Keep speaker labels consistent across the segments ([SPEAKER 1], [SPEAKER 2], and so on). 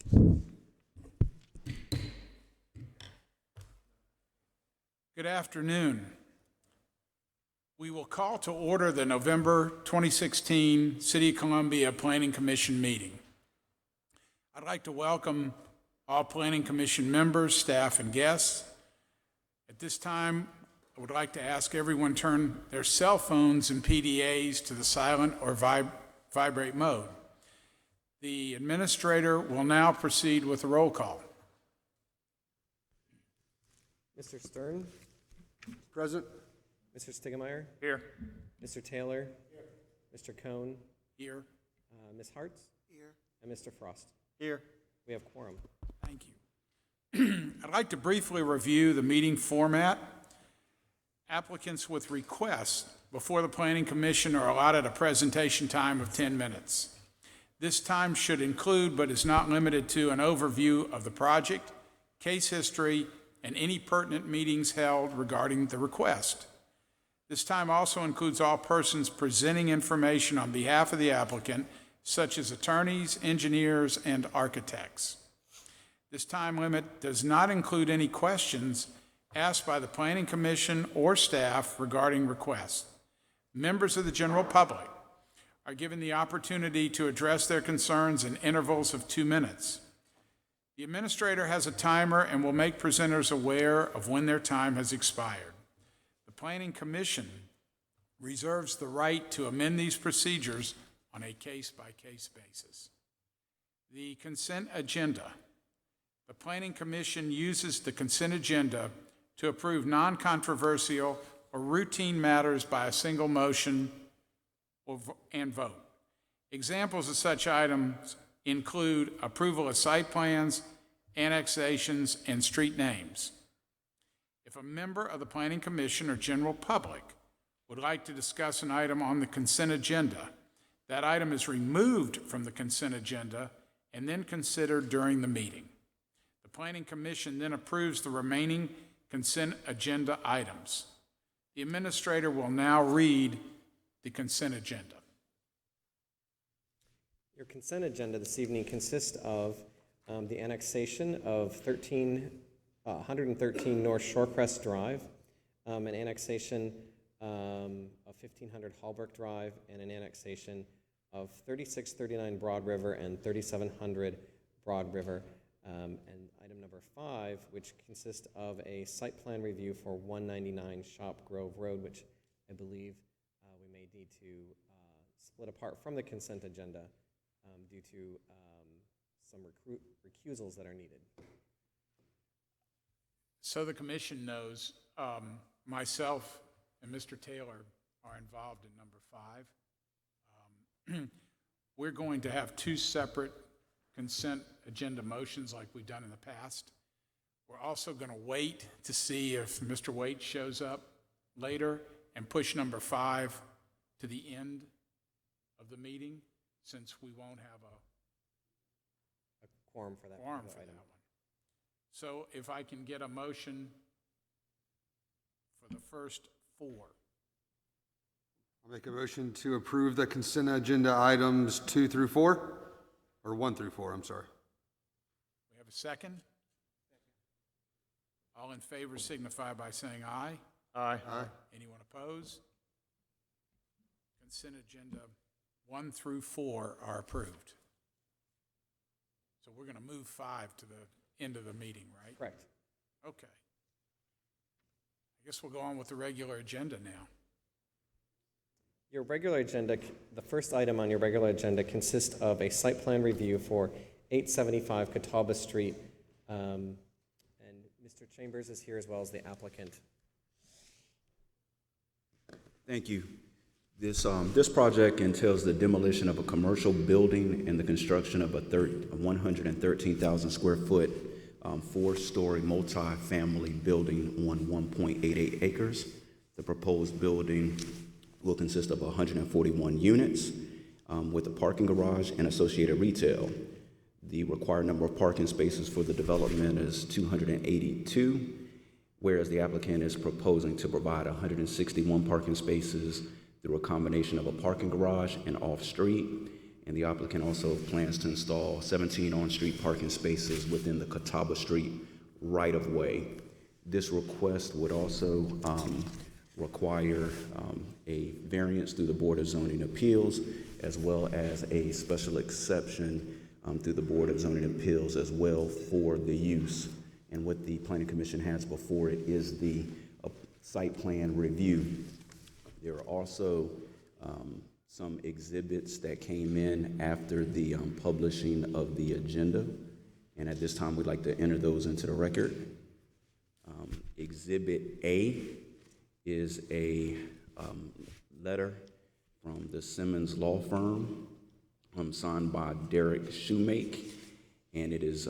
[SPEAKER 1] Good afternoon. We will call to order the November 2016 City of Columbia Planning Commission meeting. I'd like to welcome all Planning Commission members, staff, and guests. At this time, I would like to ask everyone turn their cell phones and PDAs to the silent or vibrate mode. The administrator will now proceed with the roll call.
[SPEAKER 2] Mr. Stern?
[SPEAKER 3] Present.
[SPEAKER 2] Mr. Stigemeyer?
[SPEAKER 1] Here.
[SPEAKER 2] Mr. Taylor? Here. Mr. Cohn?
[SPEAKER 1] Here.
[SPEAKER 2] Ms. Hartz?
[SPEAKER 3] Here.
[SPEAKER 2] And Mr. Frost?
[SPEAKER 3] Here.
[SPEAKER 2] We have quorum.
[SPEAKER 1] Thank you. I'd like to briefly review the meeting format. Applicants with requests before the Planning Commission are allotted a presentation time of 10 minutes. This time should include, but is not limited to, an overview of the project, case history, and any pertinent meetings held regarding the request. This time also includes all persons presenting information on behalf of the applicant, such as attorneys, engineers, and architects. This time limit does not include any questions asked by the Planning Commission or staff regarding requests. Members of the general public are given the opportunity to address their concerns in intervals of 2 minutes. The administrator has a timer and will make presenters aware of when their time has expired. The Planning Commission reserves the right to amend these procedures on a case-by-case basis. The consent agenda. The Planning Commission uses the consent agenda to approve non-controversial or routine matters by a single motion and vote. Examples of such items include approval of site plans, annexations, and street names. If a member of the Planning Commission or general public would like to discuss an item on the consent agenda, that item is removed from the consent agenda and then considered during the meeting. The Planning Commission then approves the remaining consent agenda items. The administrator will now read the consent agenda.
[SPEAKER 2] Your consent agenda this evening consists of the annexation of 113 North Shorecrest Drive, an annexation of 1500 Hallbrook Drive, and an annexation of 3639 Broad River and 3700 Broad River. And item number 5, which consists of a site plan review for 199 Shop Grove Road, which I believe we may need to split apart from the consent agenda due to some recusals that are needed.
[SPEAKER 1] So the commission knows, myself and Mr. Taylor are involved in number 5. We're going to have 2 separate consent agenda motions like we've done in the past. We're also going to wait to see if Mr. Waite shows up later and push number 5 to the end of the meeting, since we won't have a
[SPEAKER 2] Quorum for that
[SPEAKER 1] quorum
[SPEAKER 2] other
[SPEAKER 1] for
[SPEAKER 2] item.
[SPEAKER 1] that one. So if I can get a motion for the first 4.
[SPEAKER 3] I'll make a motion to approve the consent agenda items 2 through 4, or 1 through 4, I'm sorry.
[SPEAKER 1] We have a second? All in favor signify by saying aye.
[SPEAKER 3] Aye.
[SPEAKER 1] Anyone opposed? Consent agenda 1 through 4 are approved. So we're going to move 5 to the end of the meeting, right?
[SPEAKER 2] Correct.
[SPEAKER 1] Okay. I guess we'll go on with the regular agenda now.
[SPEAKER 2] Your regular agenda, the first item on your regular agenda consists of a site plan review for 875 Catawba Street. And Mr. Chambers is here as well as the applicant.
[SPEAKER 4] Thank you. This project entails the demolition of a commercial building and the construction of a 113,000 square foot, 4-story multi-family building on 1.88 acres. The proposed building will consist of 141 units with a parking garage and associated retail. The required number of parking spaces for the development is 282, whereas the applicant is proposing to provide 161 parking spaces through a combination of a parking garage and off-street, And the applicant also plans to install 17 on-street parking spaces within the Catawba Street right-of-way. This request would also require a variance through the Board of Zoning Appeals, as well as a special exception through the Board of Zoning Appeals as well for the use. And what the Planning Commission has before it is the site plan review. There are also some exhibits that came in after the publishing of the agenda, and at this time we'd like to enter those into the record. Exhibit A is a letter from the Simmons Law Firm, signed by Derek Shoemake, and it is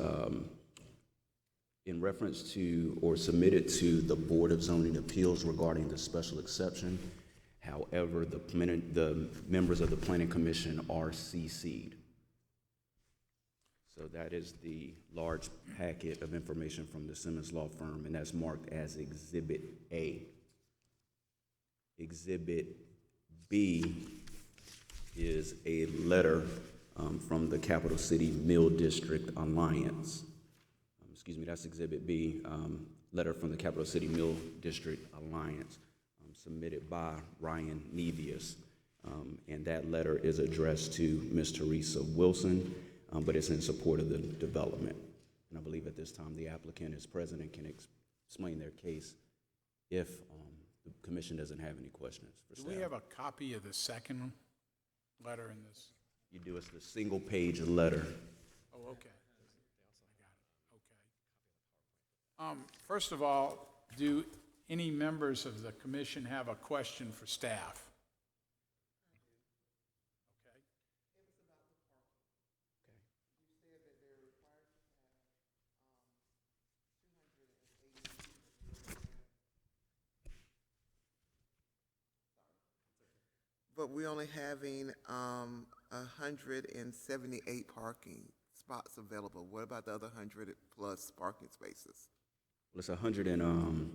[SPEAKER 4] in reference to or submitted to the Board of Zoning Appeals regarding the special exception. However, the members of the Planning Commission are CC'd. So that is the large packet of information from the Simmons Law Firm, and that's marked as Exhibit A. Exhibit B is a letter from the Capital City Mill District Alliance. Excuse me, that's Exhibit B, letter from the Capital City Mill District Alliance, submitted by Ryan Nevius. And that letter is addressed to Ms. Teresa Wilson, but it's in support of the development. And I believe at this time the applicant is present and can explain their case if the commission doesn't have any questions for
[SPEAKER 1] Do
[SPEAKER 4] staff.
[SPEAKER 1] we have a copy of the second letter in this?
[SPEAKER 4] You do, it's the single-page letter.
[SPEAKER 1] Oh, okay. I got it, okay. First of all, do any members of the commission have a question for staff? Okay.
[SPEAKER 5] But we're only having 178 parking spots available. What about the other 100 plus parking spaces?
[SPEAKER 4] Well, it's 100 and,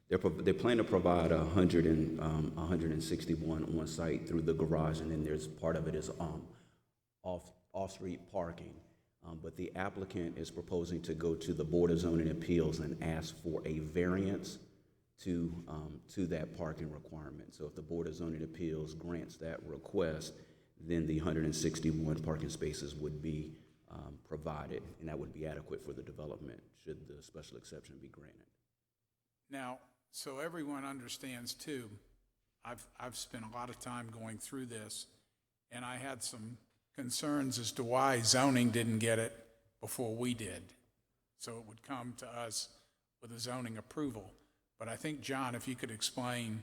[SPEAKER 4] they plan to provide 161 on site through the garage, and then there's part of it is off-street parking. But the applicant is proposing to go to the Board of Zoning Appeals and ask for a variance to that parking requirement. So if the Board of Zoning Appeals grants that request, then the 161 parking spaces would be provided, and that would be adequate for the development should the special exception be granted.
[SPEAKER 1] Now, so everyone understands too, I've spent a lot of time going through this, and I had some concerns as to why zoning didn't get it before we did. So it would come to us with a zoning approval. But I think, John, if you could explain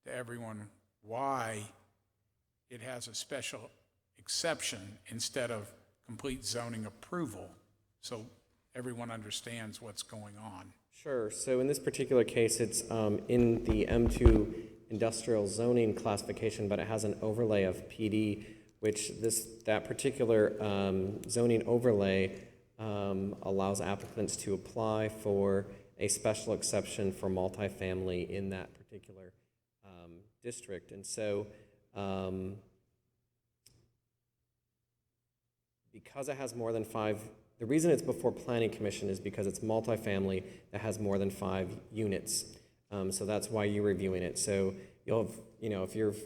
[SPEAKER 1] to everyone why it has a special exception instead of complete zoning approval, so everyone understands what's going on.
[SPEAKER 2] Sure. So in this particular case, it's in the M2 industrial zoning classification, but it has an overlay of PD, which that particular zoning overlay allows applicants to apply for a special exception for multifamily in that particular district. And so because it has more than 5, the reason it's before Planning Commission is because it's multifamily that has more than 5 units. So that's why you're reviewing it. So you'll have,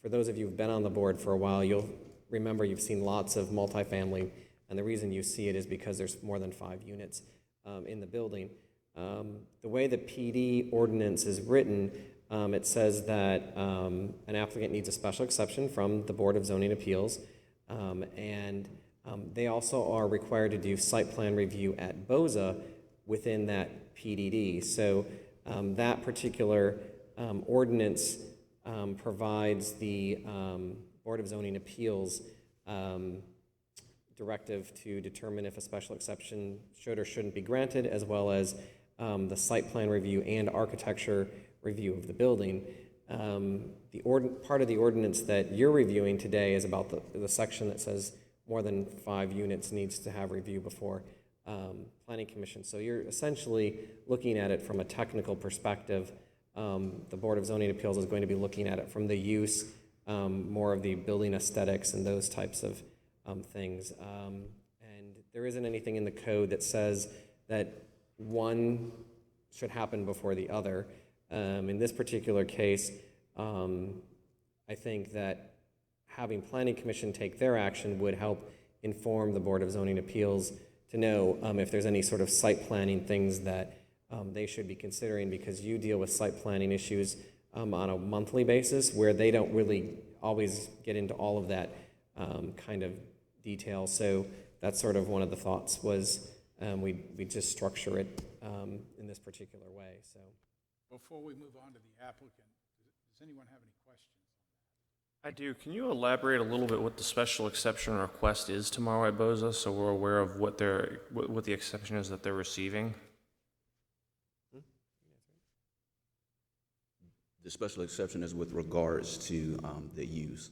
[SPEAKER 2] for those of you who've been on the board for a while, you'll remember you've seen lots of multifamily, and the reason you see it is because there's more than 5 units in the building. The way the PD ordinance is written, it says that an applicant needs a special exception from the Board of Zoning Appeals, and they also are required to do site plan review at BOZA within that PDD. So that particular ordinance provides the Board of Zoning Appeals directive to determine if a special exception should or shouldn't be granted, as well as the site plan review and architecture review of the building. Part of the ordinance that you're reviewing today is about the section that says more than 5 units needs to have review before Planning Commission. So you're essentially looking at it from a technical perspective. The Board of Zoning Appeals is going to be looking at it from the use, more of the building aesthetics and those types of things. And there isn't anything in the code that says that one should happen before the other. In this particular case, I think that having Planning Commission take their action would help inform the Board of Zoning Appeals to know if there's any sort of site planning things that they should be considering, because you deal with site planning issues on a monthly basis where they don't really always get into all of that kind of detail. So that's sort of one of the thoughts was we just structure it in this particular way. So
[SPEAKER 1] Before we move on to the applicant, does anyone have any questions?
[SPEAKER 6] I do. Can you elaborate a little bit what the special exception request is tomorrow at BOZA, so we're aware of what the exception is that they're receiving?
[SPEAKER 4] The special exception is with regards to the use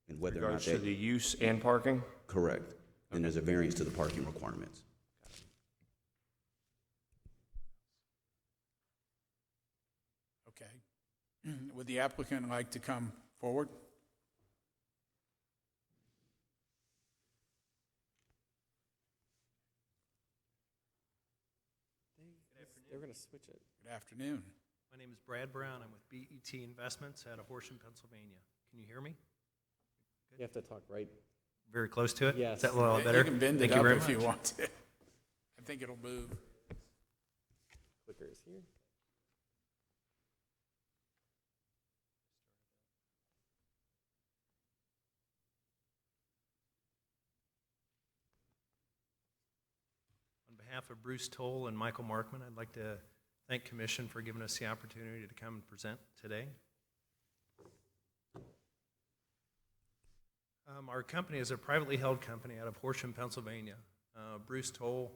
[SPEAKER 4] and whether or not
[SPEAKER 6] Regards to
[SPEAKER 4] that,
[SPEAKER 6] the use and parking?
[SPEAKER 4] correct. And there's a variance to the parking requirements.
[SPEAKER 1] Okay. Would the applicant like to come forward?
[SPEAKER 2] they're going to switch it.
[SPEAKER 1] Good afternoon.
[SPEAKER 7] My name is Brad Brown. I'm with BET Investments out of Horsham, Pennsylvania. Can you hear me?
[SPEAKER 2] You have to talk right.
[SPEAKER 7] Very close to it?
[SPEAKER 2] Yes.
[SPEAKER 7] Is that a little better?
[SPEAKER 1] You can bend it
[SPEAKER 7] Thank you
[SPEAKER 1] up
[SPEAKER 7] very
[SPEAKER 1] if you
[SPEAKER 7] much.
[SPEAKER 1] want to. I think it'll move.
[SPEAKER 2] Clickers here.
[SPEAKER 7] On behalf of Bruce Toll and Michael Markman, I'd like to thank Commission for giving us the opportunity to come and present today. Our company is a privately held company out of Horsham, Pennsylvania. Bruce Toll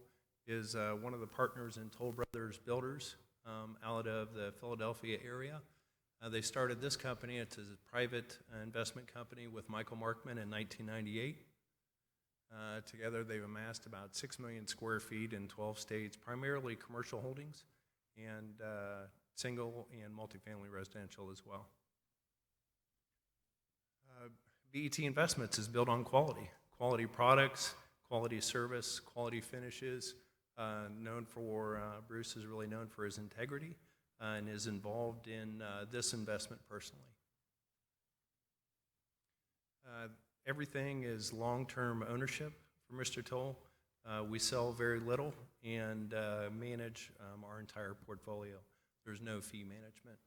[SPEAKER 7] is one of the partners in Toll Brothers Builders out of the Philadelphia area. They started this company. It's a private investment company with Michael Markman in 1998. Together, they've amassed about 6 million square feet in 12 states, primarily commercial holdings and single and multifamily residential as well. BET Investments is built on quality products, quality service, quality finishes. Bruce is really known for his integrity and is involved in this investment personally. Everything is long-term ownership for Mr. Toll. We sell very little and manage our entire portfolio. There's no fee management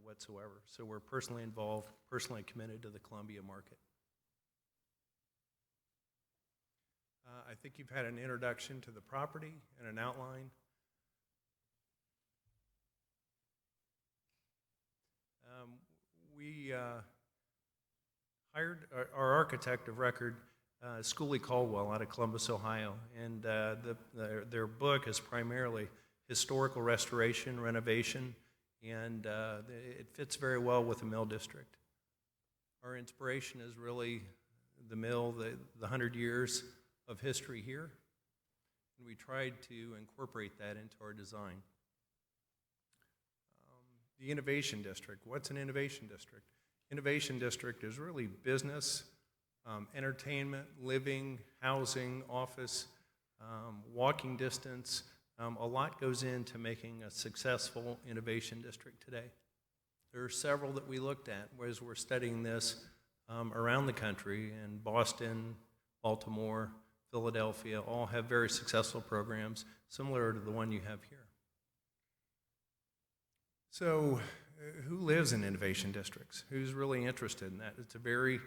[SPEAKER 7] whatsoever. So we're personally involved, personally committed to the Columbia market. I think you've had an introduction to the property and an outline. We hired our architect of record, Schooley Caldwell, out of Columbus, Ohio, and their book is primarily historical restoration, renovation, and it fits very well with the Mill District. Our inspiration is really the mill, the 100 years of history here, and we tried to incorporate that into our design. The Innovation District. What's an Innovation District? Innovation District is really business, entertainment, living, housing, office, walking distance. A lot goes into making a successful innovation district today. There are several that we looked at as we're studying this around the country, in Boston, Baltimore, Philadelphia, all have very successful programs similar to the one you have here. So who lives in innovation districts? Who's really interested in that? It's a very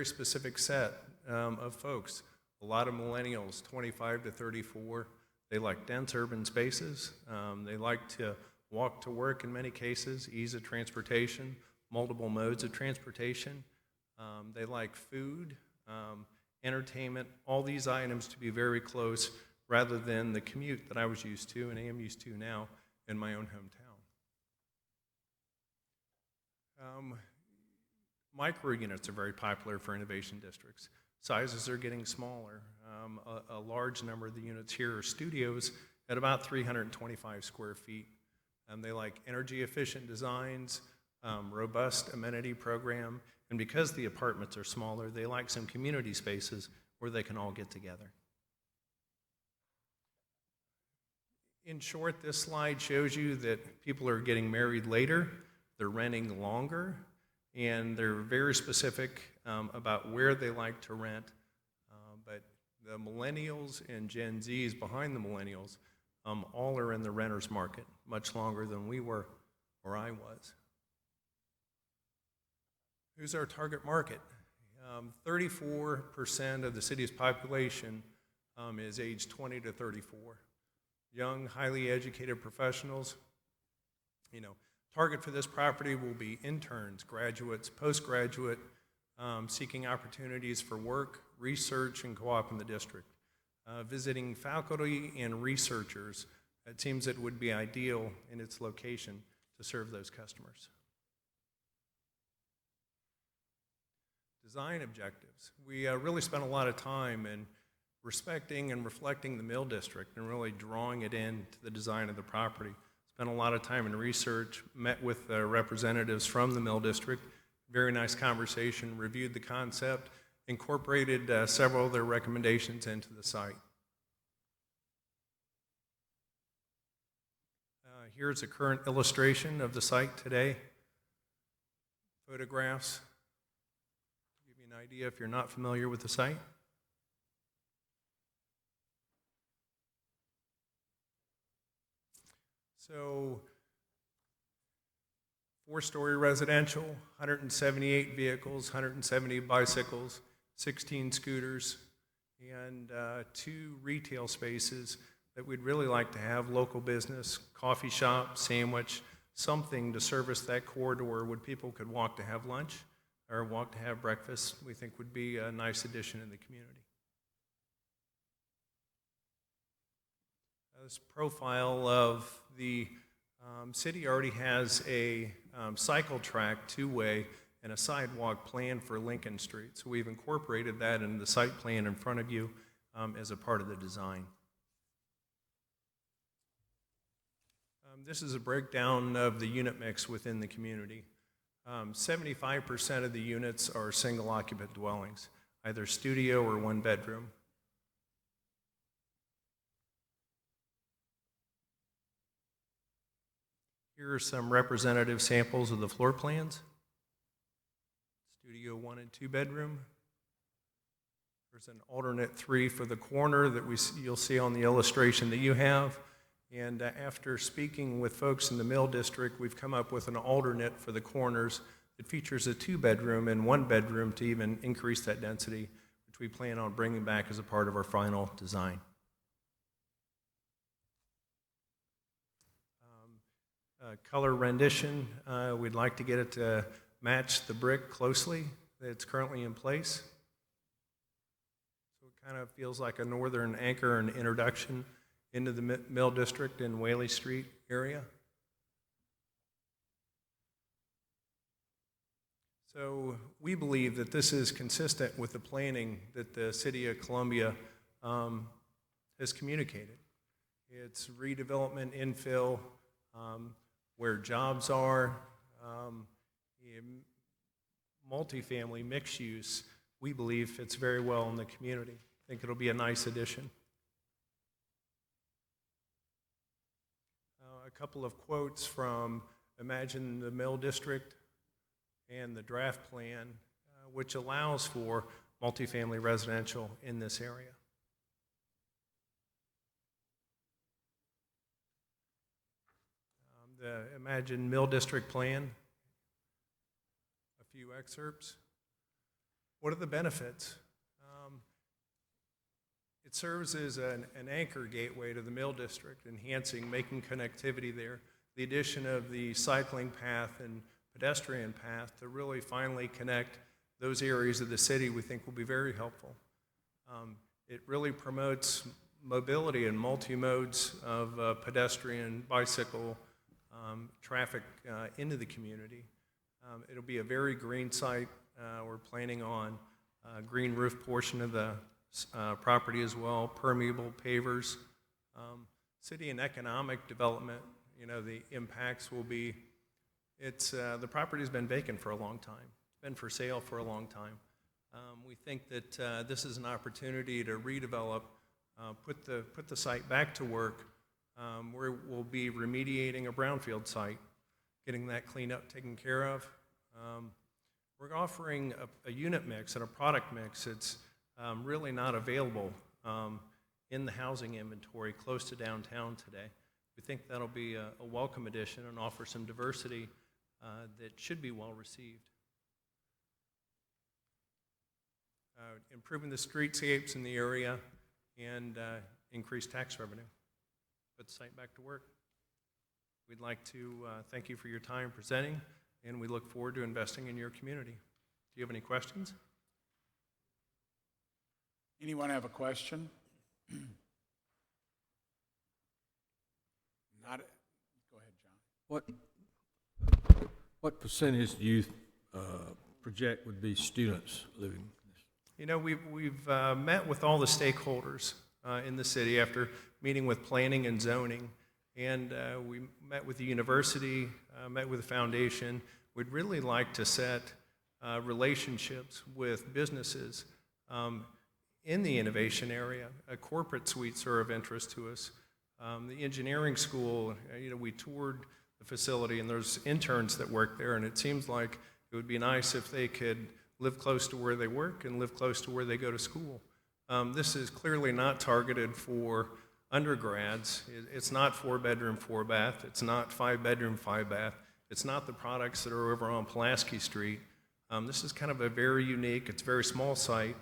[SPEAKER 7] specific set of folks. A lot of millennials, 25 to 34, they like dense urban spaces. They like to walk to work in many cases, ease of transportation, multiple modes of transportation. They like food, entertainment, all these items to be very close rather than the commute that I was used to and am used to now in my own hometown. Micro units are very popular for innovation districts. Sizes are getting smaller. A large number of the units here are studios at about 325 square feet. They like energy efficient designs, robust amenity program, and because the apartments are smaller, they like some community spaces where they can all get together. In short, this slide shows you that people are getting married later, they're renting longer, and they're very specific about where they like to rent. But the millennials and Gen Zs behind the millennials all are in the renter's market much longer than we were or I was. Who's our target market? 34% of the city's population is age 20 to 34. Young, highly educated professionals. Target for this property will be interns, graduates, postgraduate, seeking opportunities for work, research, and co-op in the district. Visiting faculty and researchers, it seems it would be ideal in its location to serve those customers. Design objectives. We really spent a lot of time in respecting and reflecting the Mill District and really drawing it into the design of the property. Spent a lot of time in research, met with representatives from the Mill District, very nice conversation, reviewed the concept, incorporated several of their recommendations into the site. Here's a current illustration of the site today. Photographs. Give you an idea if you're not familiar with the site. So, 4-story residential, 178 vehicles, 170 bicycles, 16 scooters, and 2 retail spaces that we'd really like to have: local business, coffee shop, sandwich, something to service that corridor where people could walk to have lunch or walk to have breakfast. We think would be a nice addition in the community. This profile of the city already has a cycle track, 2-way, and a sidewalk plan for Lincoln Street. So we've incorporated that into the site plan in front of you as a part of the design. This is a breakdown of the unit mix within the community. 75% of the units are single occupant dwellings, either studio or 1-bedroom. Here are some representative samples of the floor plans. Studio 1 and 2-bedroom. There's an alternate 3 for the corner that you'll see on the illustration that you have. And after speaking with folks in the Mill District, we've come up with an alternate for the corners that features a 2-bedroom and 1-bedroom to even increase that density, which we plan on bringing back as a part of our final design. Color rendition, we'd like to get it to match the brick closely that's currently in place. So it kind of feels like a northern anchor and introduction into the Mill District in Whaley Street area. So we believe that this is consistent with the planning that the City of Columbia has communicated. It's redevelopment, infill, where jobs are, multifamily, mixed use, we believe fits very well in the community. I think it'll be a nice addition. A couple of quotes from Imagine the Mill District and the draft plan, which allows for multifamily residential in this area. The Imagine Mill District plan, a few excerpts. What are the benefits? It serves as an anchor gateway to the Mill District, enhancing, making connectivity there. The addition of the cycling path and pedestrian path to really finally connect those areas of the city we think will be very helpful. It really promotes mobility and multi-modes of pedestrian, bicycle, traffic into the community. It'll be a very green site. We're planning on a green roof portion of the property as well, permeable pavers. City and economic development, the impacts will be It's, the property's been vacant for a long time. It's been for sale for a long time. We think that this is an opportunity to redevelop, put the site back to work. We'll be remediating a brownfield site, getting that cleaned up, taken care of. We're offering a unit mix and a product mix that's really not available in the housing inventory close to downtown today. We think that'll be a welcome addition and offer some diversity that should be well received. Improving the streetscapes in the area and increase tax revenue. Put the site back to work. We'd like to thank you for your time presenting, and we look forward to investing in your community. Do you have any questions?
[SPEAKER 1] Anyone have a question? Not, go ahead, John.
[SPEAKER 8] What percentage do you project would be students living?
[SPEAKER 7] You know, we've met with all the stakeholders in the city after meeting with planning and zoning, and we met with the university, met with the foundation. We'd really like to set relationships with businesses in the innovation area. Corporate suites are of interest to us. The engineering school, you know, we toured the facility, and there's interns that work there, and it seems like it would be nice if they could live close to where they work and live close to where they go to school. This is clearly not targeted for undergrads. It's not 4-bedroom, 4-bath. It's not 5-bedroom, 5-bath. It's not the products that are over on Pulaski Street. This is kind of a very unique, it's a very small site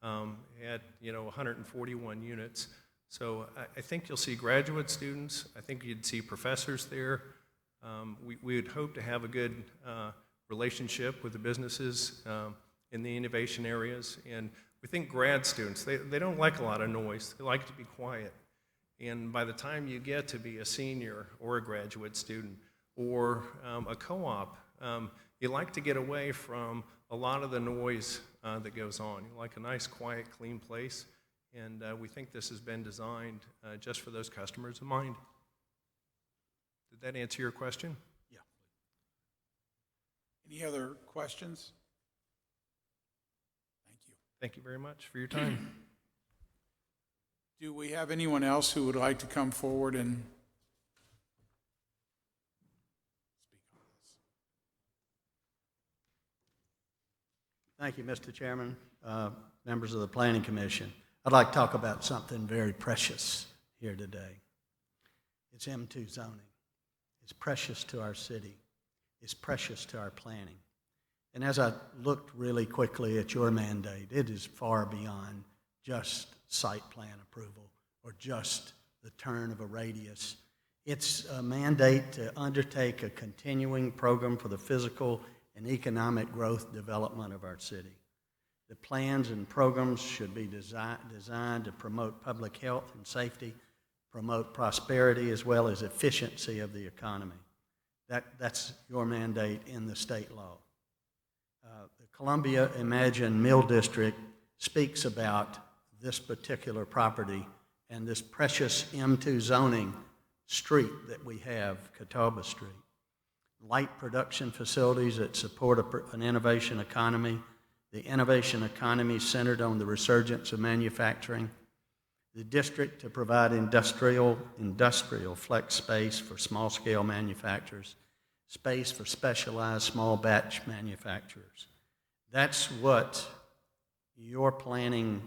[SPEAKER 7] at 141 units. So I think you'll see graduate students. I think you'd see professors there. We would hope to have a good relationship with the businesses in the innovation areas. And we think grad students, they don't like a lot of noise. They like to be quiet. And by the time you get to be a senior or a graduate student or a co-op, you like to get away from a lot of the noise that goes on. You like a nice, quiet, clean place. And we think this has been designed just for those customers in mind. Did that answer your question?
[SPEAKER 1] Yeah. Any other questions? Thank you.
[SPEAKER 7] Thank you very much for your time.
[SPEAKER 1] Do we have anyone else who would like to come forward and speak on this?
[SPEAKER 9] Thank you, Mr. Chairman, members of the Planning Commission. I'd like to talk about something very precious here today. It's M2 zoning. It's precious to our city. It's precious to our planning. And as I looked really quickly at your mandate, it is far beyond just site plan approval or just the turn of a radius. It's a mandate to undertake a continuing program for the physical and economic growth development of our city. The plans and programs should be designed to promote public health and safety, promote prosperity as well as efficiency of the economy. That's your mandate in the state law. The Columbia Imagine Mill District speaks about this particular property and this precious M2 zoning street that we have, Catawba Street. Light production facilities that support an innovation economy. The innovation economy centered on the resurgence of manufacturing. The district to provide industrial flex space for small-scale manufacturers, space for specialized small batch manufacturers. That's what your planning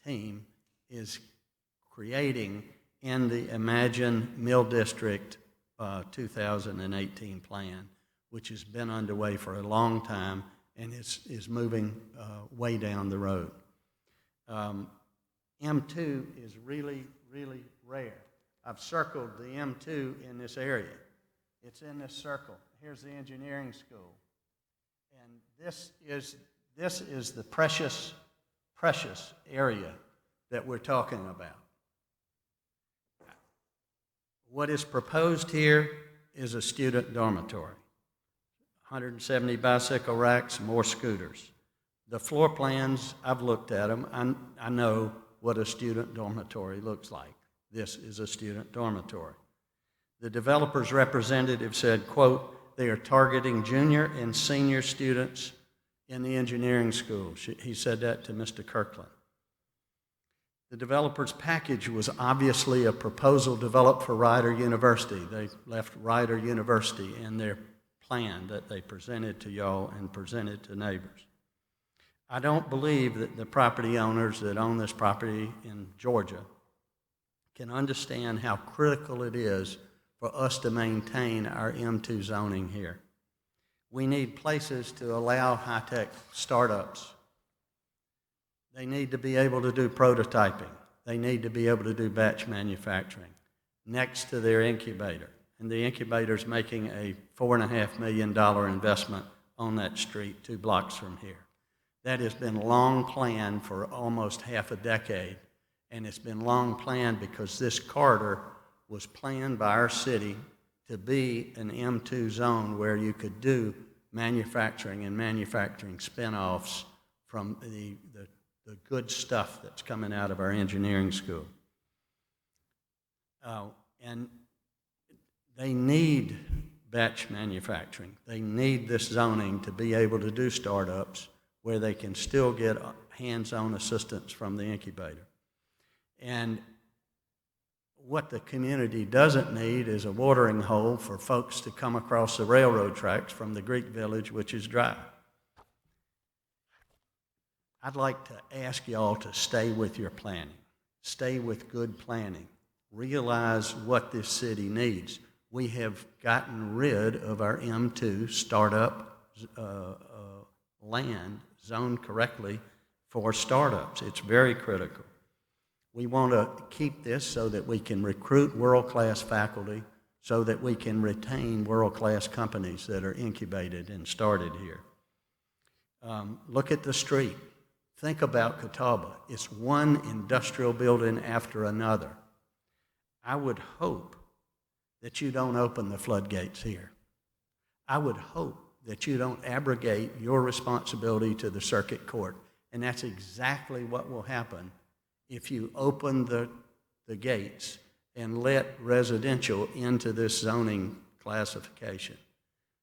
[SPEAKER 9] team is creating in the Imagine Mill District 2018 plan, which has been underway for a long time and is moving way down the road. M2 is really, really rare. I've circled the M2 in this area. It's in this circle. Here's the engineering school. And this is the precious, precious area that we're talking about. What is proposed here is a student dormitory. 170 bicycle racks, more scooters. The floor plans, I've looked at them. I know what a student dormitory looks like. This is a student dormitory. The developer's representative said, quote, they are targeting junior and senior students in the engineering school. He said that to Mr. Kirkland. The developer's package was obviously a proposal developed for Rider University. They left Rider University in their plan that they presented to y'all and presented to neighbors. I don't believe that the property owners that own this property in Georgia can understand how critical it is for us to maintain our M2 zoning here. We need places to allow high-tech startups. They need to be able to do prototyping. They need to be able to do batch manufacturing next to their incubator. And the incubator's making a $4.5 million investment on that street 2 blocks from here. That has been long planned for almost half a decade, and it's been long planned because this corridor was planned by our city to be an M2 zone where you could do manufacturing and manufacturing spin-offs from the good stuff that's coming out of our engineering school. And they need batch manufacturing. They need this zoning to be able to do startups where they can still get hands-on assistance from the incubator. And what the community doesn't need is a watering hole for folks to come across the railroad tracks from the Greek village, which is dry. I'd like to ask y'all to stay with your planning. Stay with good planning. Realize what this city needs. We have gotten rid of our M2 startup land zoned correctly for startups. It's very critical. We want to keep this so that we can recruit world-class faculty, so that we can retain world-class companies that are incubated and started here. Look at the street. Think about Catawba. It's one industrial building after another. I would hope that you don't open the floodgates here. I would hope that you don't abrogate your responsibility to the circuit court. And that's exactly what will happen if you open the gates and let residential into this zoning classification.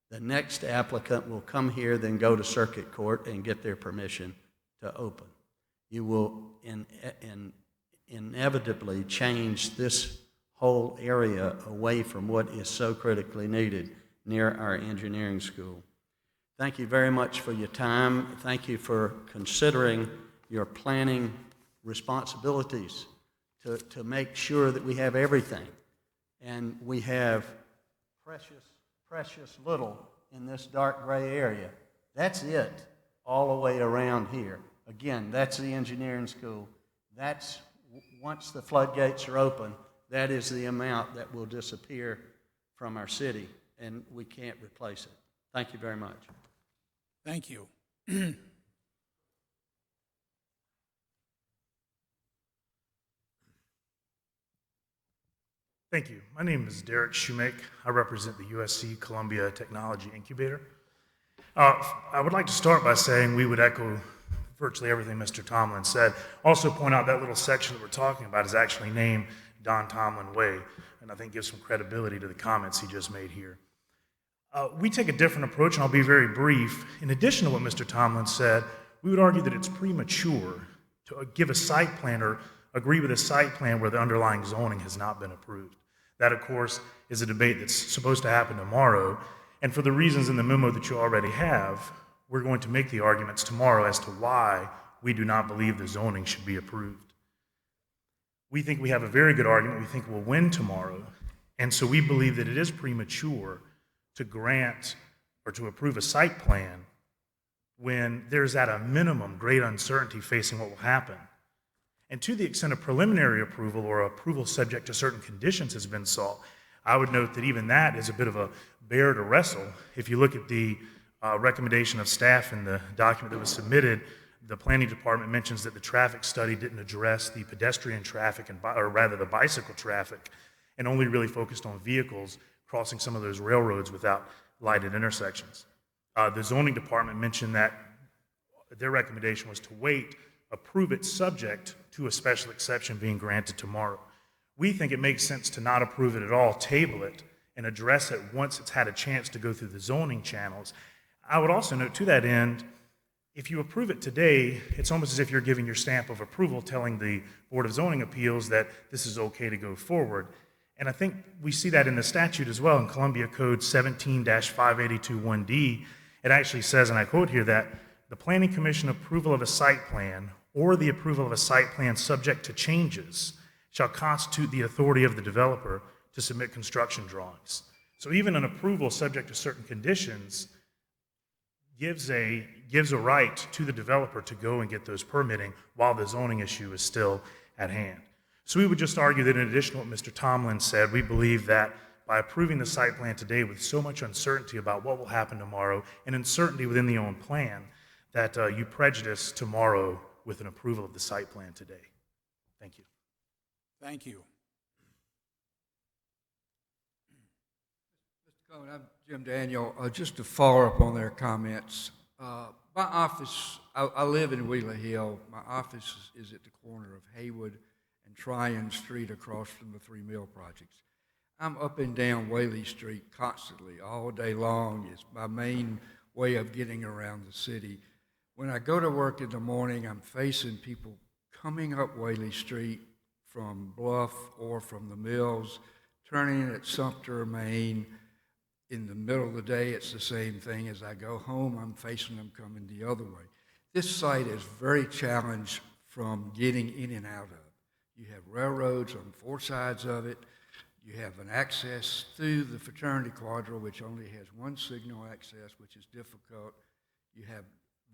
[SPEAKER 9] The next applicant will come here, then go to circuit court and get their permission to open. You will inevitably change this whole area away from what is so critically needed near our engineering school. Thank you very much for your time. Thank you for considering your planning responsibilities to make sure that we have everything. And we have precious little in this dark gray area. That's it all the way around here. Again, that's the engineering school. That's, once the floodgates are open, that is the amount that will disappear from our city, and we can't replace it. Thank you very much.
[SPEAKER 1] Thank you.
[SPEAKER 10] Thank you. My name is Derek Shoemake. I represent the USC Columbia Technology Incubator. I would like to start by saying we would echo virtually everything Mr. Tomlin said. Also point out that little section that we're talking about is actually named Don Tomlin Way, and I think gives some credibility to the comments he just made here. We take a different approach, and I'll be very brief. In addition to what Mr. Tomlin said, we would argue that it's premature to give a site plan or agree with a site plan where the underlying zoning has not been approved. That, of course, is a debate that's supposed to happen tomorrow, and for the reasons in the memo that you already have, we're going to make the arguments tomorrow as to why we do not believe the zoning should be approved. We think we have a very good argument. We think we'll win tomorrow, and so we believe that it is premature to grant or to approve a site plan when there's at a minimum great uncertainty facing what will happen. And to the extent of preliminary approval or approval subject to certain conditions has been sought, I would note that even that is a bit of a bear to wrestle. If you look at the recommendation of staff in the document that was submitted, the planning department mentions that the traffic study didn't address the pedestrian traffic, or rather the bicycle traffic, and only really focused on vehicles crossing some of those railroads without lighted intersections. The zoning department mentioned that their recommendation was to wait, approve it subject to a special exception being granted tomorrow. We think it makes sense to not approve it at all, table it, and address it once it's had a chance to go through the zoning channels. I would also note to that end, if you approve it today, it's almost as if you're giving your stamp of approval telling the Board of Zoning Appeals that this is okay to go forward. And I think we see that in the statute as well, in Columbia Code 17-5821D. It actually says, and I quote here, that the Planning Commission approval of a site plan or the approval of a site plan subject to changes shall constitute the authority of the developer to submit construction drawings. So even an approval subject to certain conditions gives a right to the developer to go and get those permitting while the zoning issue is still at hand. So we would just argue that in addition to what Mr. Tomlin said, we believe that by approving the site plan today with so much uncertainty about what will happen tomorrow and uncertainty within the own plan, that you prejudice tomorrow with an approval of the site plan today. Thank you.
[SPEAKER 1] Thank you.
[SPEAKER 11] Mr. Cohen, I'm Jim Daniel. Just to follow up on their comments, my office, I live in Wheeler Hill. My office is at the corner of Haywood and Tryon Street across from the Three Mill Projects. I'm up and down Whaley Street constantly, all day long. It's my main way of getting around the city. When I go to work in the morning, I'm facing people coming up Whaley Street from Bluff or from the Mills, turning at Sumter, Maine. In the middle of the day, it's the same thing. As I go home, I'm facing them coming the other way. This site is very challenged from getting in and out of. You have railroads on four sides of it. You have an access through the Fraternity Quadra, which only has one signal access, which is difficult. You have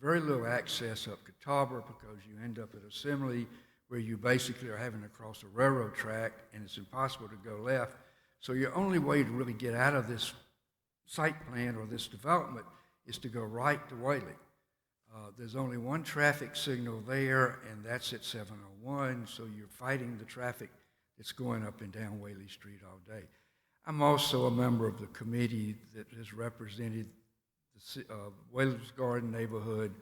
[SPEAKER 11] very little access up Catawba because you end up at Assembly where you basically are having to cross a railroad track and it's impossible to go left. So your only way to really get out of this site plan or this development is to go right to Whaley. There's only one traffic signal there, and that's at 701, so you're fighting the traffic that's going up and down Whaley Street all day. I'm also a member of the committee that has represented the Whaley's Garden neighborhood,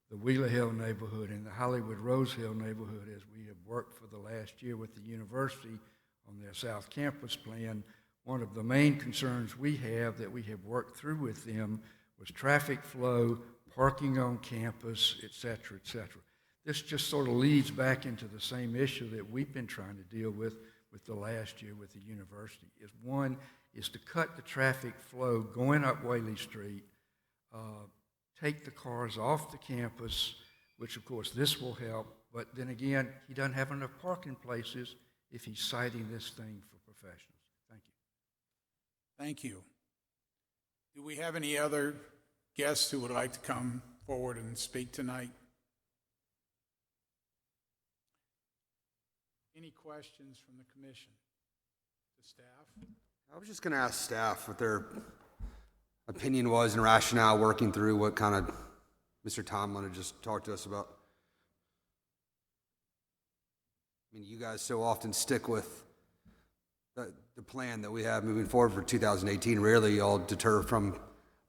[SPEAKER 11] the Wheeler Hill neighborhood, and the Hollywood Rose Hill neighborhood as we have worked for the last year with the university on their South Campus plan. One of the main concerns we have that we have worked through with them was traffic flow, parking on campus, et cetera, et cetera. This just sort of leads back into the same issue that we've been trying to deal with the last year with the university. One is to cut the traffic flow going up Whaley Street, take the cars off the campus, which of course this will help, but then again, he doesn't have enough parking places if he's citing this thing for professionals. Thank you.
[SPEAKER 1] Thank you. Do we have any other guests who would like to come forward and speak tonight? Any questions from the commission to staff?
[SPEAKER 3] I was just going to ask staff what their opinion was and rationale working through what kind of Mr. Tomlin had just talked to us about. I mean, you guys so often stick with the plan that we have moving forward for 2018. Rarely y'all deter from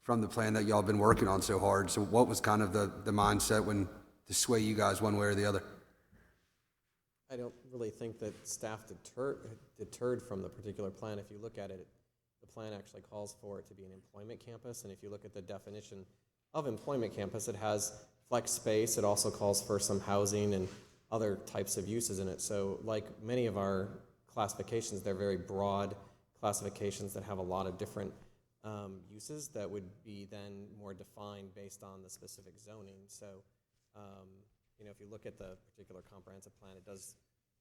[SPEAKER 3] the plan that y'all been working on so hard. So what was kind of the mindset when to sway you guys one way or the other?
[SPEAKER 2] I don't really think that staff deterred from the particular plan. If you look at it, the plan actually calls for it to be an employment campus, and if you look at the definition of employment campus, it has flex space. It also calls for some housing and other types of uses in it. So like many of our classifications, they're very broad classifications that have a lot of different uses that would be then more defined based on the specific zoning. So if you look at the particular comprehensive plan, it does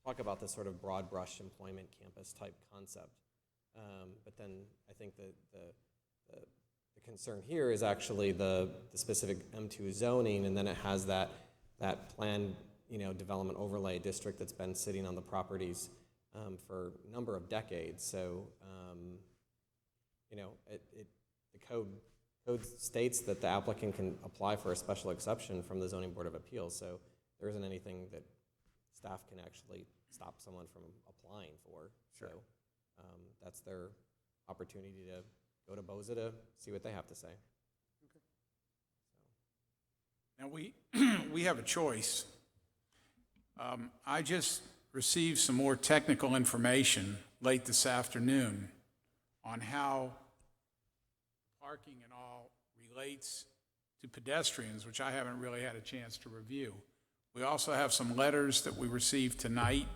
[SPEAKER 2] talk about this sort of broad brush employment campus type concept. But then I think that the concern here is actually the specific M2 zoning, and then it has that planned development overlay district that's been sitting on the properties for a number of decades. So the code states that the applicant can apply for a special exception from the Zoning Board of Appeals. So there isn't anything that staff can actually stop someone from applying for. Sure. So that's their opportunity to go to BOZA to see what they have to say.
[SPEAKER 1] Okay. Now we have a choice. I just received some more technical information late this afternoon on how parking and all relates to pedestrians, which I haven't really had a chance to review. We also have some letters that we received tonight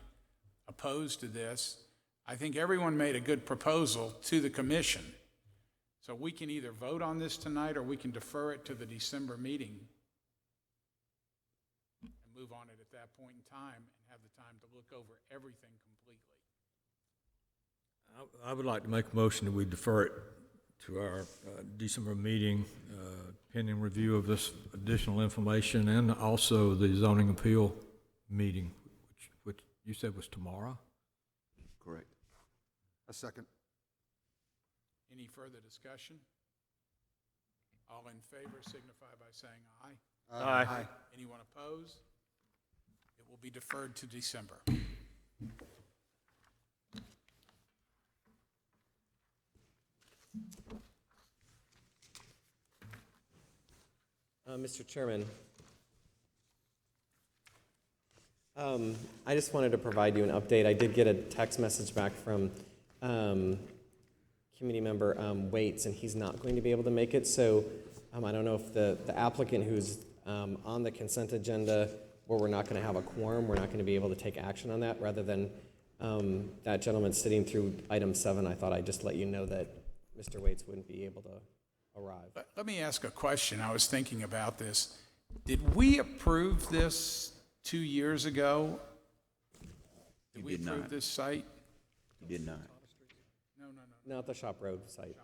[SPEAKER 1] opposed to this. I think everyone made a good proposal to the commission. So we can either vote on this tonight or we can defer it to the December meeting and move on it at that point in time and have the time to look over everything completely.
[SPEAKER 8] I would like to make a motion that we defer it to our December meeting, pending review of this additional information and also the zoning appeal meeting, which you said was tomorrow?
[SPEAKER 4] Correct.
[SPEAKER 3] A second.
[SPEAKER 1] Any further discussion? All in favor signify by saying aye.
[SPEAKER 6] Aye.
[SPEAKER 1] Anyone opposed? It will be deferred to December.
[SPEAKER 2] Mr. Chairman, I just wanted to provide you an update. I did get a text message back from committee member Waits, and he's not going to be able to make it. So I don't know if the applicant who's on the consent agenda, where we're not going to have a quorum, we're not going to be able to take action on that. Rather than that gentleman sitting through item 7, I thought I'd just let you know that Mr. Waits wouldn't be able to arrive.
[SPEAKER 1] Let me ask a question. I was thinking about this. Did we approve this 2 years ago? Did we
[SPEAKER 4] did
[SPEAKER 1] approve
[SPEAKER 4] not.
[SPEAKER 1] this site?
[SPEAKER 4] You did not.
[SPEAKER 1] No.
[SPEAKER 2] Not the Shop Road site.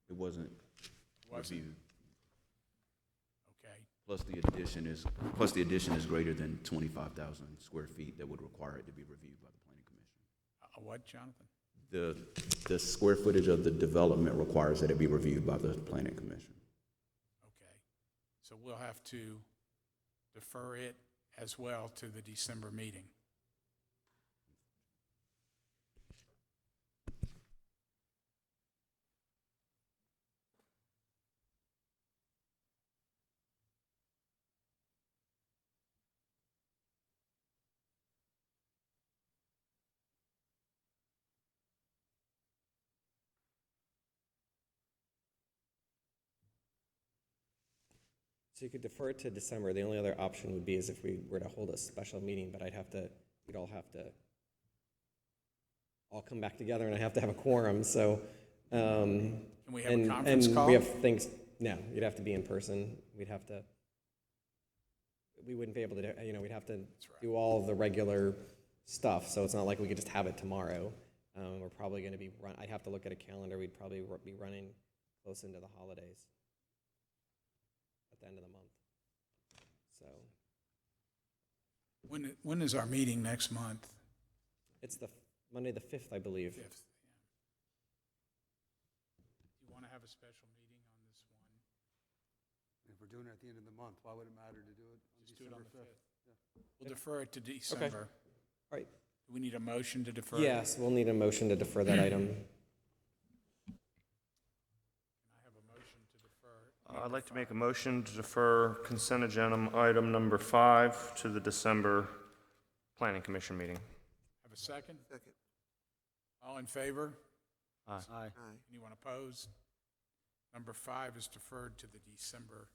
[SPEAKER 4] It wasn't
[SPEAKER 1] Wasn't?
[SPEAKER 4] reviewed.
[SPEAKER 1] Okay.
[SPEAKER 4] Plus the addition is greater than 25,000 square feet that would require it to be reviewed by the planning commission.
[SPEAKER 1] What, Jonathan?
[SPEAKER 4] The square footage of the development requires that it be reviewed by the planning commission.
[SPEAKER 1] Okay. So we'll have to defer it as well to the December meeting.
[SPEAKER 2] So you could defer it to December. The only other option would be is if we were to hold a special meeting, but we'd all have to all come back together, and I'd have to have a quorum, so.
[SPEAKER 1] Can we have a conference
[SPEAKER 2] and
[SPEAKER 1] call?
[SPEAKER 2] we have things, no, you'd have to be in person. We wouldn't be able to, we'd have to do all the regular stuff, so it's not like we could just have it tomorrow. We're probably gonna be I'd have to look at a calendar. We'd probably be running close into the holidays at the end of the month, so.
[SPEAKER 1] When is our meeting next month?
[SPEAKER 2] It's Monday the 5th, I believe.
[SPEAKER 1] 5th. Yeah. Do you want to have a special meeting on this one?
[SPEAKER 3] If we're doing it at the end of the month, why would it matter to do it on
[SPEAKER 1] Just do it on
[SPEAKER 3] December
[SPEAKER 1] the
[SPEAKER 3] 5th?
[SPEAKER 1] 5th. We'll defer it to December.
[SPEAKER 2] All right.
[SPEAKER 1] Do we need a motion to defer?
[SPEAKER 2] Yes, we'll need a motion to defer that item.
[SPEAKER 1] Can I have a motion to defer?
[SPEAKER 6] I'd like to make a motion to defer consent agenda item number 5 to the December Planning Commission meeting.
[SPEAKER 1] Have a second?
[SPEAKER 5] Second.
[SPEAKER 1] All in favor?
[SPEAKER 6] Aye.
[SPEAKER 5] Aye.
[SPEAKER 1] Anyone opposed? Number 5 is deferred to the December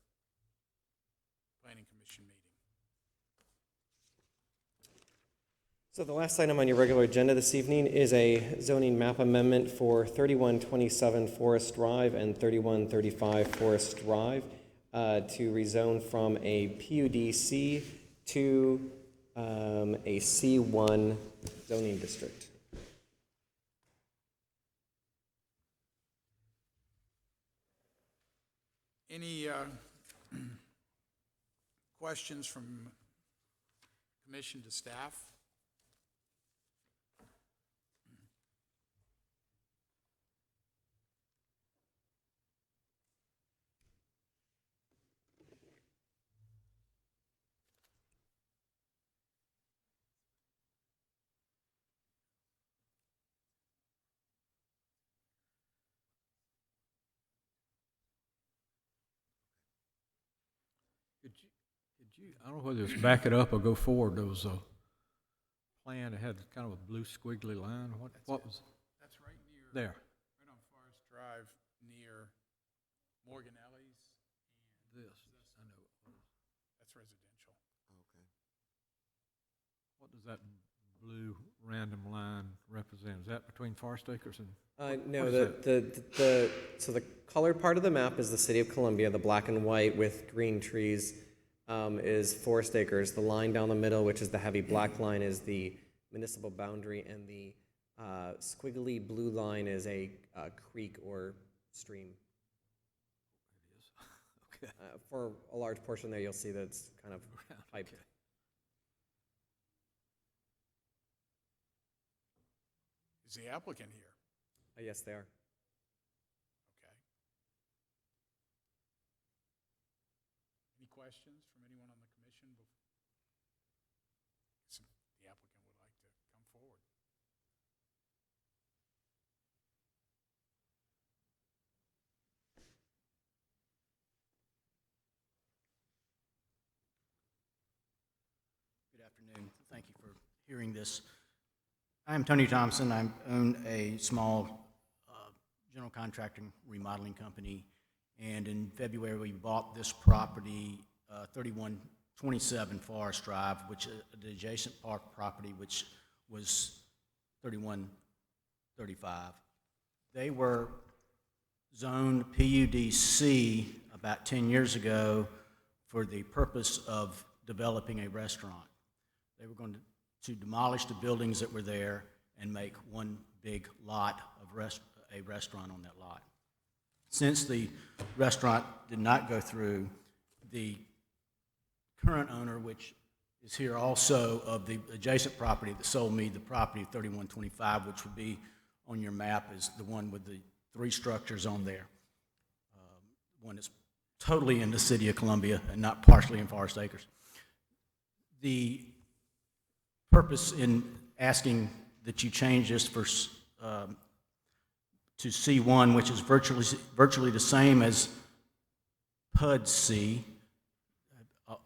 [SPEAKER 1] Planning Commission meeting.
[SPEAKER 2] So the last item on your regular agenda this evening is a zoning map amendment for 3127 Forest Drive and 3135 Forest Drive to rezone from a PUDC to a C1 zoning district.
[SPEAKER 1] Any questions from commission to staff?
[SPEAKER 8] I don't know whether it's back it up or go forward. There was a plan that had kind of a blue squiggly line. What was?
[SPEAKER 1] That's right near
[SPEAKER 8] There.
[SPEAKER 1] Right on Forest Drive near Morganelli's.
[SPEAKER 8] This, I know.
[SPEAKER 1] That's residential.
[SPEAKER 5] Okay.
[SPEAKER 8] What does that blue random line represent? Is that between Forest Acres and?
[SPEAKER 2] No,
[SPEAKER 8] What is
[SPEAKER 2] so the colored part of the map is the city of Columbia. The black and white with green trees is Forest Acres. The line down the middle, which is the heavy black line, is the municipal boundary, and the squiggly blue line is a creek or stream.
[SPEAKER 8] It is. Okay.
[SPEAKER 2] For a large portion there, you'll see that it's kind of piped.
[SPEAKER 8] Okay.
[SPEAKER 1] Is the applicant here?
[SPEAKER 2] Yes, they are.
[SPEAKER 1] Okay. Any questions from anyone on the commission? The applicant would like to come forward.
[SPEAKER 12] Good afternoon. Thank you for hearing this. I am Tony Thompson. I own a small general contracting remodeling company, and in February we bought this property, 3127 Forest Drive, which the adjacent park property, which was 3135. They were zoned PUDC about 10 years ago for the purpose of developing a restaurant. They were going to demolish the buildings that were there and make one big lot of a restaurant on that lot. Since the restaurant did not go through, the current owner, which is here also of the adjacent property that sold me the property of 3125, which would be on your map, is the one with the 3 structures on there. One is totally in the city of Columbia and not partially in Forest Acres. The purpose in asking that you change this for to C1, which is virtually the same as PUD C,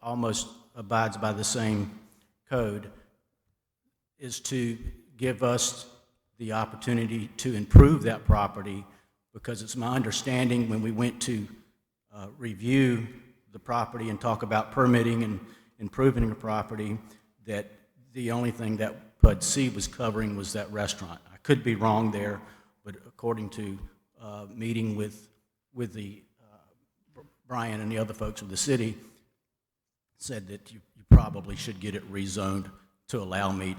[SPEAKER 12] almost abides by the same code, is to give us the opportunity to improve that property, because it's my understanding when we went to review the property and talk about permitting and improving the property, that the only thing that PUD C was covering was that restaurant. I could be wrong there, but according to meeting with the Brian and the other folks of the city, said that you probably should get it rezoned to allow me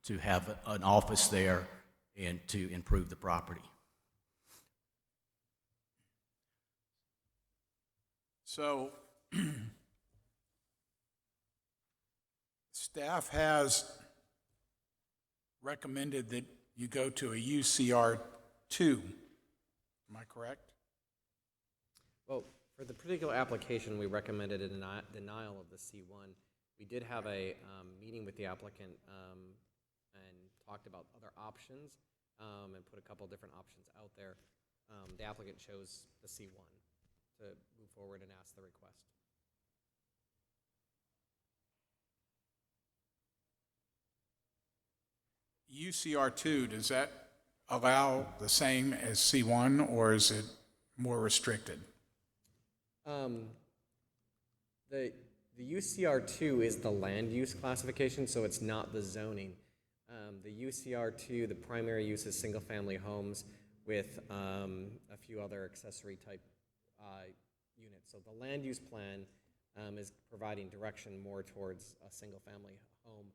[SPEAKER 12] to have an office there and to improve the property.
[SPEAKER 1] So staff has recommended that you go to a UCR 2. Am I correct?
[SPEAKER 2] Well, for the particular application, we recommended a denial of the C1. We did have a meeting with the applicant and talked about other options and put a couple different options out there. The applicant chose the C1 to move forward and ask the request.
[SPEAKER 1] UCR 2, does that allow the same as C1, or is it more restricted?
[SPEAKER 2] The UCR2 is the land use classification, so it's not the zoning. The UCR2, the primary use is single-family homes with a few other accessory type units. So the land use plan is providing direction more towards a single-family home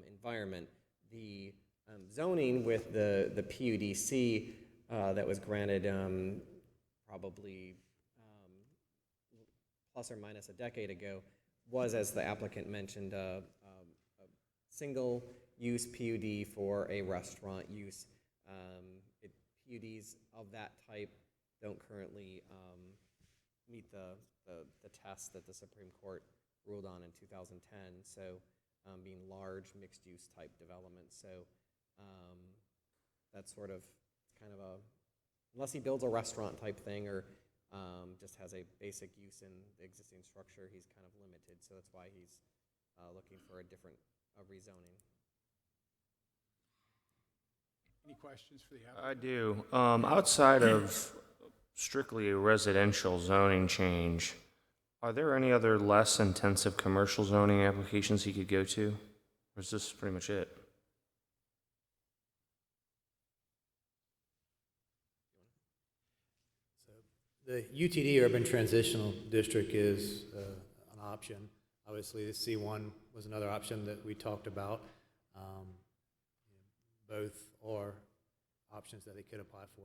[SPEAKER 2] environment. The zoning with the PUDC that was granted probably plus or minus a decade ago was, as the applicant mentioned, a single-use PUD for a restaurant use. PUDs of that type don't currently meet the test that the Supreme Court ruled on in 2010, so being large mixed-use type developments. So that's sort of kind of unless he builds a restaurant type thing or just has a basic use in the existing structure, he's kind of limited. So that's why he's looking for a different rezoning.
[SPEAKER 1] Any questions for the applicant?
[SPEAKER 6] I do. Outside of strictly a residential zoning change, are there any other less intensive commercial zoning applications he could go to? Or is this pretty much it?
[SPEAKER 13] The UTD, Urban Transitional District, is an option. Obviously, the C1 was another option that we talked about. Both are options that they could apply for.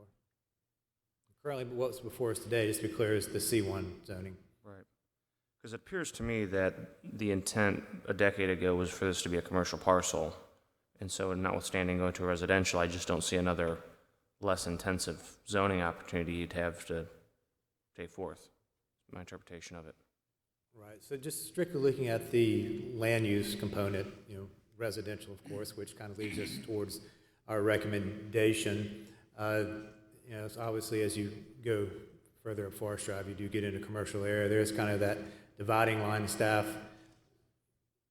[SPEAKER 13] Currently, what's before us today, just to be clear, is the C1 zoning.
[SPEAKER 6] Right. Because it appears to me that the intent a decade ago was for this to be a commercial parcel. And so notwithstanding going to a residential, I just don't see another less intensive zoning opportunity you'd have to take forth. My interpretation of it.
[SPEAKER 13] Right, so just strictly looking at the land use component, residential, of course, which kind of leads us towards our recommendation. So obviously, as you go further up Forest Drive, you do get into commercial area. There's kind of that dividing line. Staff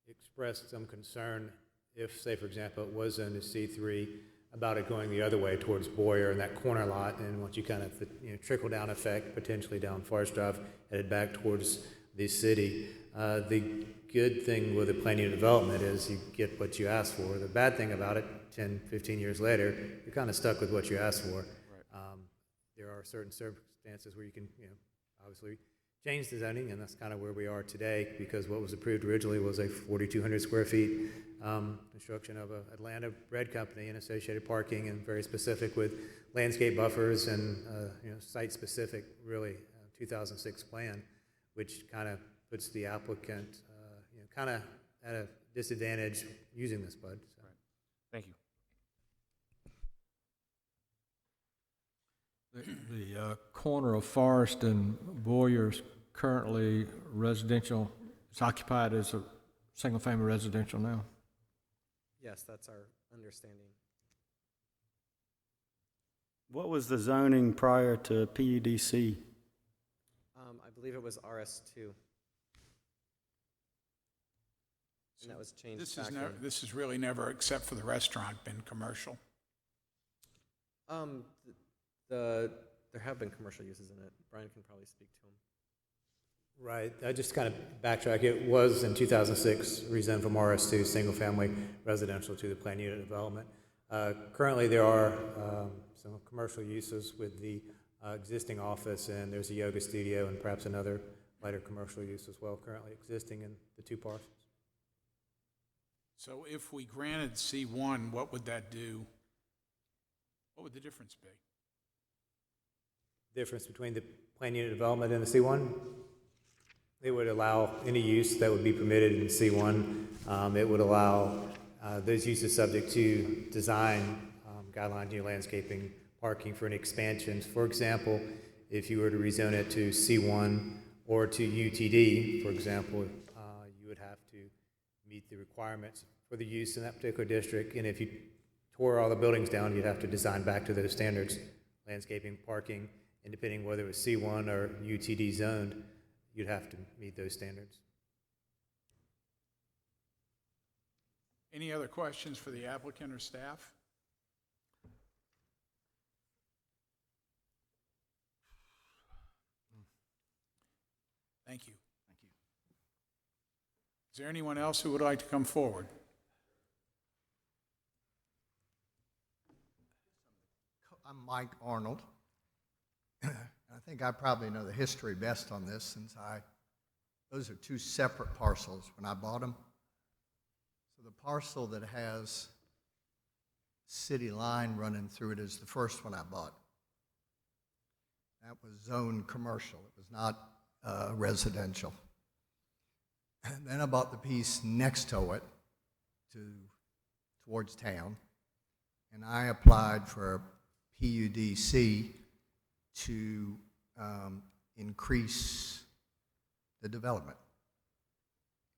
[SPEAKER 13] expressed some concern if, say, for example, it was in the C3, about it going the other way towards Boyer and that corner lot, and once you kind of trickle down effect potentially down Forest Drive, headed back towards the city. The good thing with the planning and development is you get what you ask for. The bad thing about it, 10, 15 years later, you're kind of stuck with what you asked for. Right. There are certain circumstances where you can, obviously change the zoning, and that's kind of where we are today, because what was approved originally was a 4,200 square feet construction of a Atlanta bread company and associated parking, and very specific with landscape buffers and site-specific, really, 2006 plan, which kind of puts the applicant kind of at a disadvantage using this bud. So.
[SPEAKER 6] Right. Thank you.
[SPEAKER 8] The corner of Forest and Boyer's currently residential. It's occupied as a single-family residential now.
[SPEAKER 2] Yes, that's our understanding.
[SPEAKER 14] What was the zoning prior to PUDC?
[SPEAKER 2] I believe it was RS2. And that was changed
[SPEAKER 1] This
[SPEAKER 2] back
[SPEAKER 1] is
[SPEAKER 2] in.
[SPEAKER 1] this is really never, except for the restaurant, been commercial.
[SPEAKER 2] There have been commercial uses in it. Brian can probably speak to them.
[SPEAKER 13] Right. I just kind of backtrack. It was in 2006 rezoned from RS2 single-family residential to the planned unit development. Currently, there are some commercial uses with the existing office, and there's a yoga studio and perhaps another lighter commercial use as well currently existing in the two parcels.
[SPEAKER 1] So if we granted C1, what would that do? What would the difference be?
[SPEAKER 13] Difference between the planned unit development and the C1? It would allow any use that would be permitted in C1. It would allow those uses subject to design guidelines, landscaping, parking for any expansions. For example, if you were to rezone it to C1 or to UTD, for example, you would have to meet the requirements for the use in that particular district. And if you tore all the buildings down, you'd have to design back to those standards, landscaping, parking, and depending whether it was C1 or UTD zoned, you'd have to meet those standards.
[SPEAKER 1] Any other questions for the applicant or staff? Thank you. Thank you. Is there anyone else who would like to come forward?
[SPEAKER 9] I'm Mike Arnold. I think I probably know the history best on this, since those are two separate parcels when I bought them. So the parcel that has city line running through it is the first one I bought. That was zoned commercial. It was not residential. And then I bought the piece next to it towards town, and I applied for a PUDC to increase the development.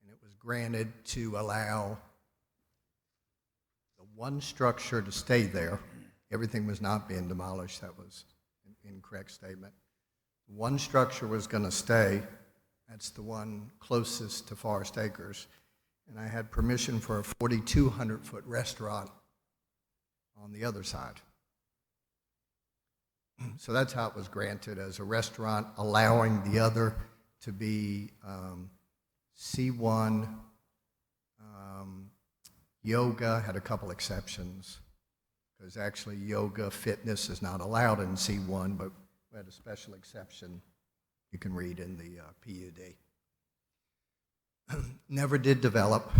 [SPEAKER 9] And it was granted to allow the one structure to stay there. Everything was not being demolished. That was an incorrect statement. One structure was going to stay. That's the one closest to Forest Acres. And I had permission for a 4,200-foot restaurant
[SPEAKER 15] on the other side. So that's how it was granted, as a restaurant, allowing the other to be C1. Yoga had a couple exceptions, because actually yoga fitness is not allowed in C1, but we had a special exception you can read in the PUD. Never did develop.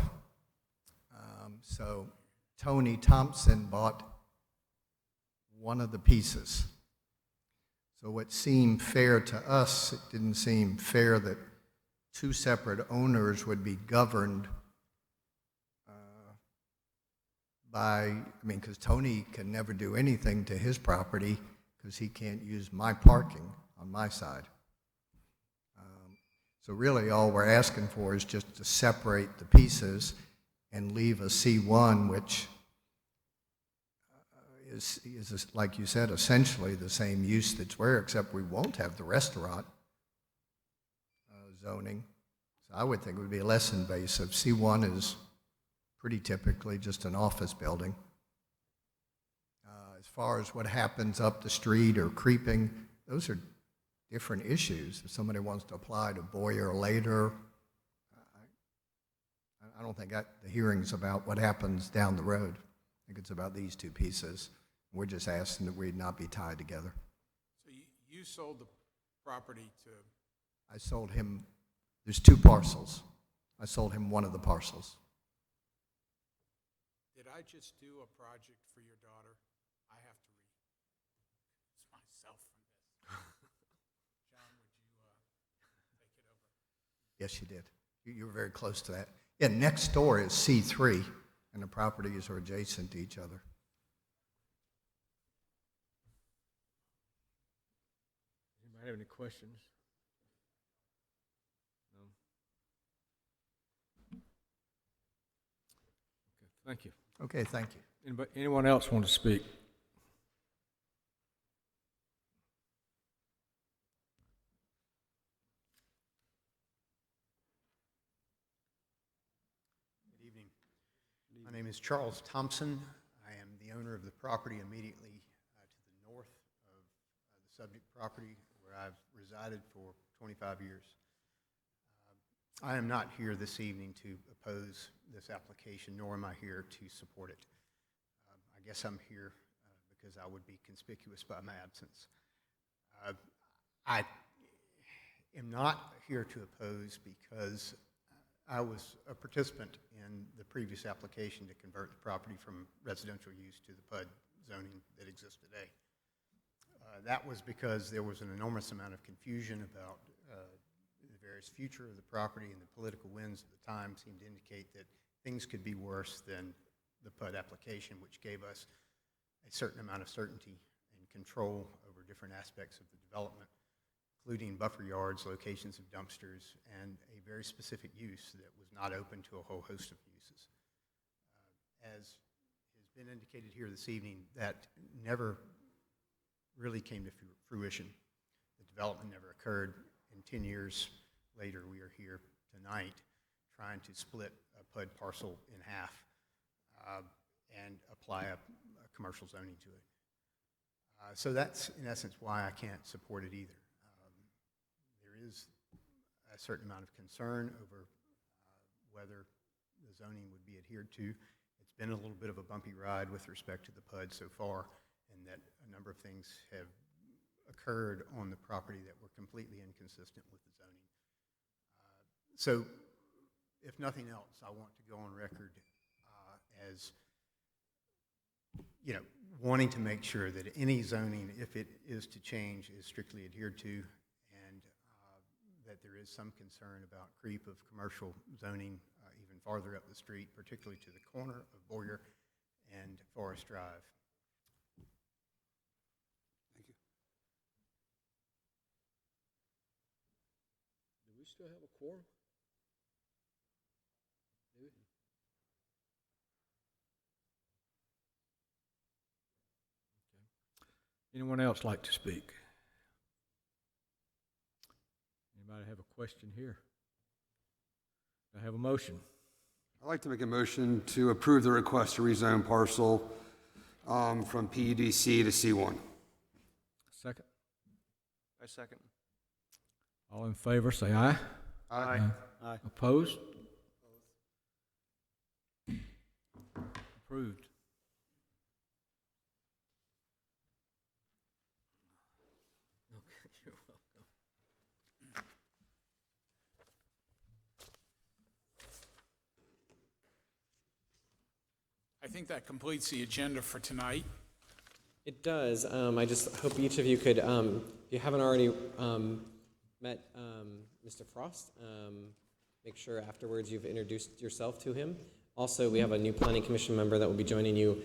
[SPEAKER 15] So Tony Thompson bought one of the pieces. So what seemed fair to us, it didn't seem fair that two separate owners would be governed because Tony can never do anything to his property because he can't use my parking on my side. So really all we're asking for is just to separate the pieces and leave a C1, which is, like you said, essentially the same use that's where, except we won't have the restaurant zoning. So I would think it would be less invasive. C1 is pretty typically just an office building. As far as what happens up the street or creeping, those are different issues. If somebody wants to apply to Boyer later, I don't think the hearing's about what happens down the road. I think it's about these two pieces. We're just asking that we not be tied together.
[SPEAKER 1] So you sold the property to,
[SPEAKER 15] I sold him, there's two parcels. I sold him one of the parcels.
[SPEAKER 1] did I just do a project for your daughter? I have to recuse myself from this. John, would you take it over?
[SPEAKER 15] Yes, you did. You were very close to that. Yeah, next door is C3, and the properties are adjacent to each other.
[SPEAKER 8] Anybody have any questions? No? Okay, thank you.
[SPEAKER 15] Okay, thank you.
[SPEAKER 8] Anyone else want to speak?
[SPEAKER 16] Good evening. My name is Charles Thompson. I am the owner of the property immediately to the north of the subject property where I've resided for 25 years. I am not here this evening to oppose this application, nor am I here to support it. I guess I'm here because I would be conspicuous by my absence. I am not here to oppose because I was a participant in the previous application to convert the property from residential use to the PUD zoning that exists today. That was because there was an enormous amount of confusion about the various future of the property, and the political winds at the time seemed to indicate that things could be worse than the PUD application, which gave us a certain amount of certainty and control over different aspects of the development, including buffer yards, locations of dumpsters, and a very specific use that was not open to a whole host of uses. As has been indicated here this evening, that never really came to fruition. The development never occurred. And 10 years later, we are here tonight trying to split a PUD parcel in half and apply a commercial zoning to it. So that's, in essence, why I can't support it either. There is a certain amount of concern over whether the zoning would be adhered to. It's been a little bit of a bumpy ride with respect to the PUD so far, and that a number of things have occurred on the property that were completely inconsistent with the zoning. So, if nothing else, I want to go on record as, wanting to make sure that any zoning, if it is to change, is strictly adhered to, and that there is some concern about creep of commercial zoning even farther up the street, particularly to the corner of Boyer and Forest Drive.
[SPEAKER 3] Thank you.
[SPEAKER 8] Do we still have a quorum? Do we? Okay. Anyone else like to speak? Anybody have a question here? I have a motion.
[SPEAKER 3] I'd like to make a motion to approve the request to rezone parcel from PUDC to C1.
[SPEAKER 8] Second.
[SPEAKER 6] I second.
[SPEAKER 8] All in favor, say aye.
[SPEAKER 6] Aye.
[SPEAKER 14] Aye.
[SPEAKER 8] Opposed? Approved. Okay, you're welcome.
[SPEAKER 1] I think that completes the agenda for tonight.
[SPEAKER 2] It does. I just hope each of you could, if you haven't already met Mr. Frost, make sure afterwards you've introduced yourself to him. Also, we have a new Planning Commission member that will be joining you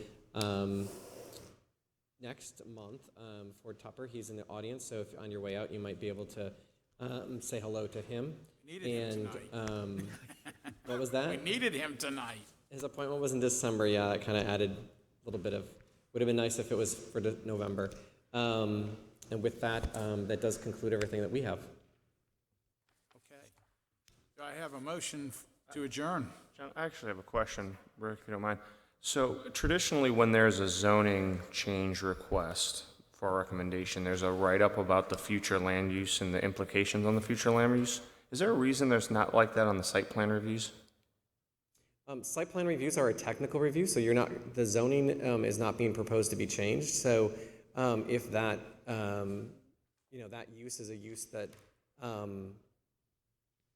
[SPEAKER 2] next month, Ford Tupper. He's in the audience, so if on your way out, you might be able to say hello to him.
[SPEAKER 1] Needed him tonight.
[SPEAKER 2] What was that?
[SPEAKER 1] We needed him tonight.
[SPEAKER 2] His appointment was in December, yeah, that kind of added a little bit of, would have been nice if it was for November. And with that, that does conclude everything that we have.
[SPEAKER 1] Okay. Do I have a motion to adjourn?
[SPEAKER 6] John, I actually have a question, Rick, if you don't mind. So traditionally, when there's a zoning change request for a recommendation, there's a write-up about the future land use and the implications on the future land use. Is there a reason there's not like that on the site plan reviews?
[SPEAKER 2] Site plan reviews are a technical review, so you're not, the zoning is not being proposed to be changed. So if that, that use is a use that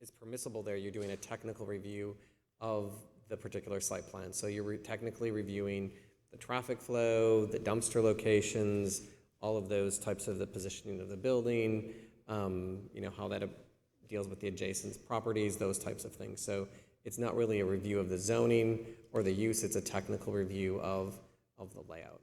[SPEAKER 2] is permissible there, you're doing a technical review of the particular site plan. So you're technically reviewing the traffic flow, the dumpster locations, all of those types of the positioning of the building, how that deals with the adjacent properties, those types of things. So it's not really a review of the zoning or the use, it's a technical review of the layout.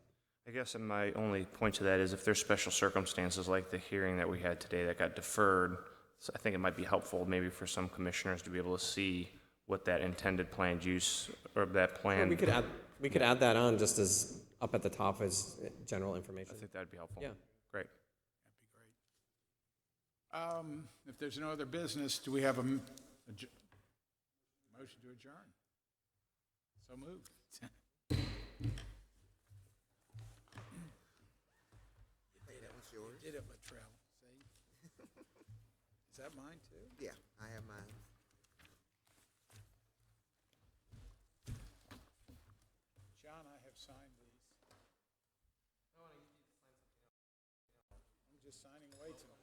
[SPEAKER 6] I guess my only point to that is if there's special circumstances like the hearing that we had today that got deferred, so I think it might be helpful maybe for some commissioners to be able to see what that intended planned use or that plan.
[SPEAKER 2] Well, we could add that on just as up at the top as general information.
[SPEAKER 6] I think that'd be helpful.
[SPEAKER 2] Yeah.
[SPEAKER 6] Great.
[SPEAKER 1] That'd be great. If there's no other business, do we have a motion to adjourn? So moved. Did it, Latrell, see? Is that mine too?
[SPEAKER 5] Yeah, I have mine.
[SPEAKER 1] John, I have signed these. I'm just signing away tonight.